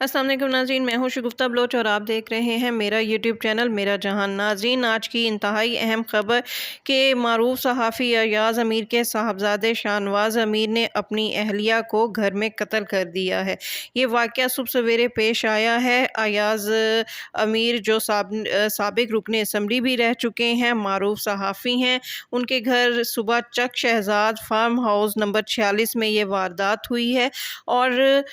अस्सलाम वालेकुम नाज़रीन, मैं हूँ शगुफ्ता बलोच और आप देख रहे हैं मेरा यूट्यूब चैनल मेरा जहान। नाज़रीन, आज की इंतहाई अहम खबर के मारूफ सहाफ़ी अयाज़ अमीर के साहबजादे शाहनवाज़ अमीर ने अपनी अहलिया को घर में कत्ल कर दिया है। ये वाक़या सुबह सवेरे पेश आया है। अयाज़ अमीर जो साबिक रुकने असम्बली भी रह चुके हैं, मारूफ सहाफ़ी हैं, उनके घर सुबह चक शहजाद फार्म हाउस नंबर 46 में ये वारदात हुई है। और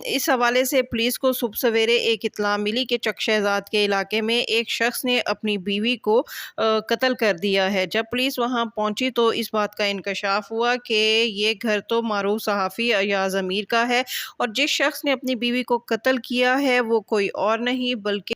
इस हवाले से पुलिस को सुबह सवेरे एक इत्तला मिली कि चक शहजाद के इलाके में एक शख्स ने अपनी बीवी को कत्ल कर दिया है। जब पुलिस वहां पहुंची तो इस बात का इंकशाफ हुआ कि ये घर तो मारूफ सहाफ़ी अयाज़ अमीर का है और जिस शख्स ने अपनी बीवी को कत्ल किया है वो कोई और नहीं बल्कि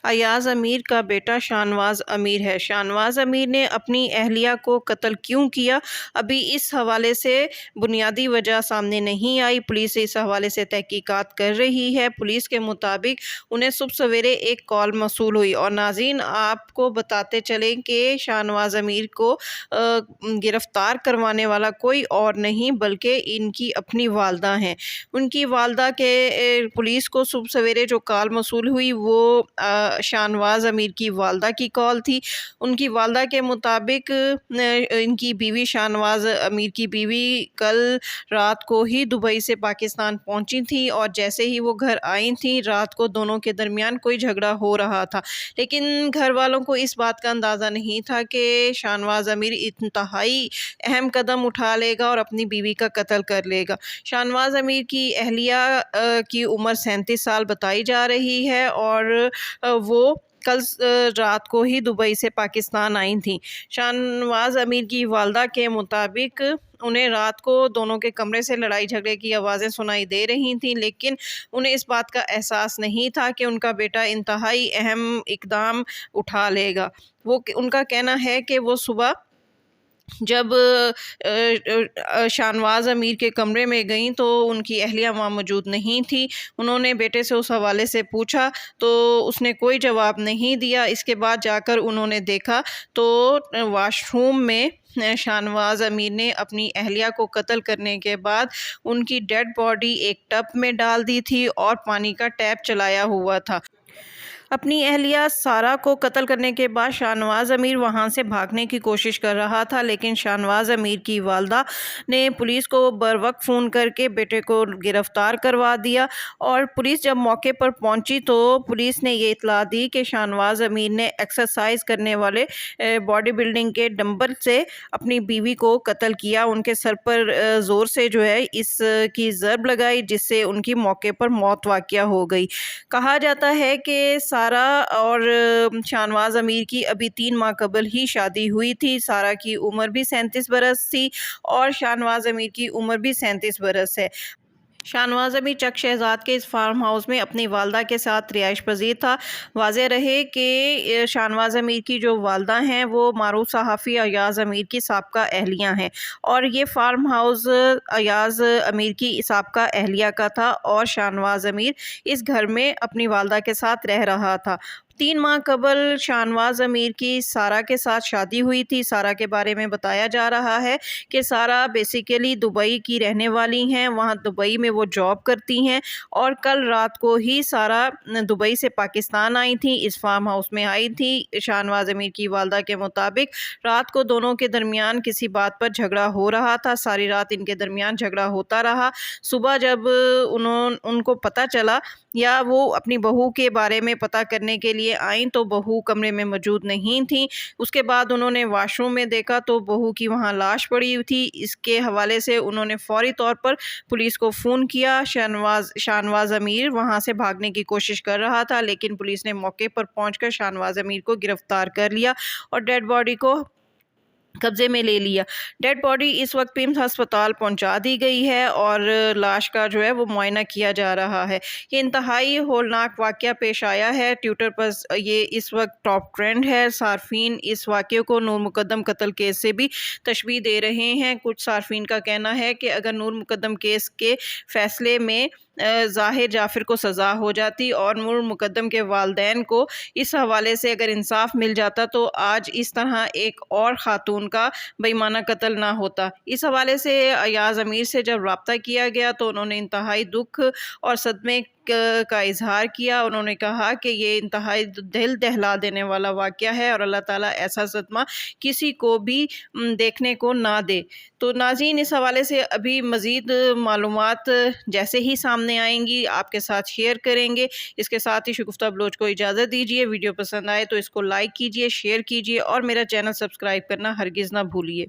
अयाज़ अमीर का बेटा शाहनवाज़ अमीर है। शाहनवाज़ अमीर ने अपनी अहलिया को कत्ल क्यों किया, अभी इस हवाले से बुनियादी वजह सामने नहीं आई। पुलिस इस हवाले से तहकीकात कर रही है। पुलिस के मुताबिक उन्हें सुबह सवेरे एक कॉल मौसूल हुई और नाज़रीन आपको बताते चलें कि शाहनवाज़ अमीर को गिरफ़्तार करवाने वाला कोई और नहीं बल्कि इनकी अपनी वालदा हैं। उनकी वालदा के पुलिस को सुबह सवेरे जो कॉल मौसूल हुई वो शाहनवाज़ अमीर की वालदा की कॉल थी। उनकी वालदा के मुताबिक इनकी बीवी शाहनवाज़ अमीर की बीवी कल रात को ही दुबई से पाकिस्तान पहुंची थी और जैसे ही वो घर आई थी रात को दोनों के दरमियान कोई झगड़ा हो रहा था, लेकिन घर वालों को इस बात का अंदाज़ा नहीं था कि शाहनवाज़ अमीर इंतहाई अहम कदम उठा लेगा और अपनी बीवी का कत्ल कर लेगा। शाहनवाज़ अमीर की अहलिया की उम्र 37 साल बताई जा रही है और वो कल रात को ही दुबई से पाकिस्तान आई थी। शाहनवाज़ अमीर की वालदा के मुताबिक उन्हें रात को दोनों के कमरे से लड़ाई झगड़े की आवाज़ें सुनाई दे रही थीं, लेकिन उन्हें इस बात का एहसास नहीं था कि उनका बेटा इंतहाई अहम इक़दाम उठा लेगा। उनका कहना है कि वो सुबह जब शाहनवाज़ अमीर के कमरे में गईं तो उनकी अहलिया वहाँ मौजूद नहीं थी। उन्होंने बेटे से उस हवाले से पूछा तो उसने कोई जवाब नहीं दिया। इसके बाद जाकर उन्होंने देखा तो वॉशरूम में शाहनवाज़ अमीर ने अपनी अहलिया को कत्ल करने के बाद उनकी डेड बॉडी एक टब में डाल दी थी और पानी का टैप चलाया हुआ था। अपनी अहलिया सारा को कत्ल करने के बाद शाहनवाज़ अमीर वहां से भागने की कोशिश कर रहा था, लेकिन शाहनवाज़ अमीर की वालदा ने पुलिस को बरवक्त फ़ोन करके बेटे को गिरफ़्तार करवा दिया। और पुलिस जब मौके पर पहुंची तो पुलिस ने ये इतला दी कि शाहनवाज़ अमीर ने एक्सरसाइज करने वाले बॉडी बिल्डिंग के डंबल से अपनी बीवी को कत्ल किया। उनके सर पर ज़ोर से जो है इसकी ज़रब लगाई जिससे उनकी मौके पर मौत वाक़या हो गई। कहा जाता है कि सारा और शाहनवाज़ अमीर की अभी 3 माह कबल ही शादी हुई थी। सारा की उम्र भी 37 बरस थी और शाहनवाज़ अमीर की उम्र भी 37 बरस है। शाहनवाज़ अमीर चक शहजाद के इस फार्म हाउस में अपनी वालदा के साथ रिहाइश पजीर था। वाज़ेह रहे कि शाहनवाज़ अमीर की जो वालदा हैं वो मारूफ सहाफ़ी अयाज़ अमीर की साबका अहलिया हैं और ये फार्म हाउस अयाज़ अमीर की साबका अहलिया का था और शाहनवाज़ अमीर इस घर में अपनी वालदा के साथ रह रहा था। 3 माह कबल शाहनवाज़ अमीर की सारा के साथ शादी हुई थी। सारा के बारे में बताया जा रहा है कि सारा बेसिकली दुबई की रहने वाली हैं, वहाँ दुबई में वो जॉब करती हैं और कल रात को ही सारा दुबई से पाकिस्तान आई थी, इस फार्म हाउस में आई थी। शाहनवाज़ अमीर की वालदा के मुताबिक रात को दोनों के दरमियान किसी बात पर झगड़ा हो रहा था। सारी रात इनके दरमियान झगड़ा होता रहा। सुबह जब उनको पता चला या वो अपनी बहू के बारे में पता करने के लिए आई तो बहू कमरे में मौजूद नहीं थी। उसके बाद उन्होंने वॉशरूम में देखा तो बहू की वहाँ लाश पड़ी हुई थी। इसके हवाले से उन्होंने फौरी तौर पर पुलिस को फ़ोन किया। शाहनवाज़ अमीर वहाँ से भागने की कोशिश कर रहा था, लेकिन पुलिस ने मौके पर पहुंचकर शाहनवाज़ अमीर को गिरफ़्तार कर लिया और डेड बॉडी को कब्जे में ले लिया। डेड बॉडी इस वक्त पिम्स अस्पताल पहुंचा दी गई है और लाश का जो है वो मुआयना किया जा रहा है। ये इंतहाई होलनाक वाक़या पेश आया है। ट्विटर पर ये इस वक्त टॉप ट्रेंड है। सार्फिन इस वाक़े को नूर मुकद्दम कत्ल केस से भी तशबीह दे रहे हैं। कुछ सार्फिन का कहना है कि अगर नूर मुकद्दम केस के फैसले में ज़ाहिर जाफ़िर को सज़ा हो जाती और नूर मुकद्दम के वालिदैन को इस हवाले से अगर इंसाफ मिल जाता तो आज इस तरह एक और ख़ातून का बेईमाना कत्ल ना होता। इस हवाले से अयाज़ अमीर से जब रब्ता किया गया तो उन्होंने इंतहाई दुख और सदमे کا اظہار کیا. انہوں نے کہا کہ یہ انتہائی دل دہلا دینے والا واقعہ ہے اور اللہ تعالیٰ ایسا صدمہ کسی کو بھی دیکھنے کو نہ دے. تو ناظرین، اس حوالے سے ابھی مزید معلومات جیسے ہی سامنے آئیں گی آپ کے ساتھ شیئر کریں گے. اس کے ساتھ ہی شگفتہ بلوچ کو اجازت دیجیے. ویڈیو پسند آئے تو اس کو لائک کیجیے، شیئر کیجیے اور میرا چینل سبسکرائب کرنا ہرگز نہ بھولیے.